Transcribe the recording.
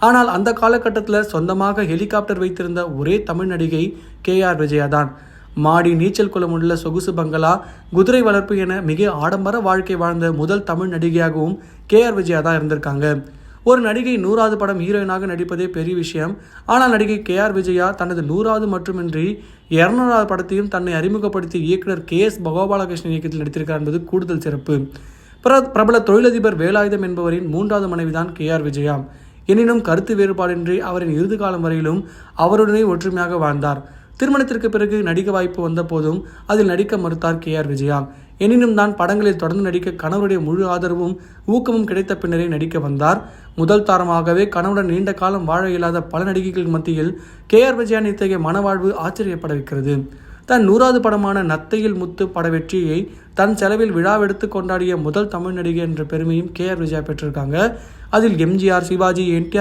ஆனால் அந்த காலகட்டத்தில் சொந்தமாக ஹெலிகாப்டர் வைத்திருந்த ஒரே தமிழ் நடிகை KR விஜயா தான். மாடி, நீச்சல் குளம் உள்ள சொகுசு பங்களா, குதிரை வளர்ப்பு என மிக ஆடம்பர வாழ்க்கை வாழ்ந்த முதல் தமிழ் நடிகையாகவும் KR விஜயா தான் இருந்திருக்காங்க. ஒரு நடிகை 100வது படம் ஹீரோயினாக நடிப்பதே பெரிய விஷயம். ஆனால் நடிகை KR விஜயா தனது 100வது மட்டுமின்றி 200வது படத்தையும் தன்னை அறிமுகப்படுத்திய இயக்குனர் KS கோபாலகிருஷ்ணன் இயக்கத்தில் நடித்திருக்கார் என்பது கூடுதல் சிறப்பு. பிரபல தொழிலதிபர் வேலாயுதம் என்பவரின் 3வது மனைவிதான் KR விஜயா. எனினும் கருத்து வேறுபாடின்றி அவரின் இறுதி காலம் வரையிலும் அவருடனே ஒற்றுமையாக வாழ்ந்தார். திருமணத்திற்கு பிறகு நடிக்க வாய்ப்பு வந்த போதும் அதில் நடிக்க மறுத்தார் KR விஜயா. எனினும் தான் படங்களில் தொடர்ந்து நடிக்க கணவருடைய முழு ஆதரவும் ஊக்கமும் கிடைத்த பின்னரே நடிக்க வந்தார். முதல் தாரமாகவே கணவருடன் நீண்ட காலம் வாழ இயலாத பல நடிகைகள் மத்தியில் KR விஜயான் இத்தகைய மனவாழ்வு ஆச்சரியப்பட வைக்கிறது. தன் 100வது படமான நத்தையில் முத்து பட வெற்றியை தன் செலவில் விழாவெடுத்து கொண்டாடிய முதல் தமிழ் நடிகை என்ற பெருமையும் KR விஜயா பெற்றிருக்காங்க. அதில் MGR, சிவாஜி, NTR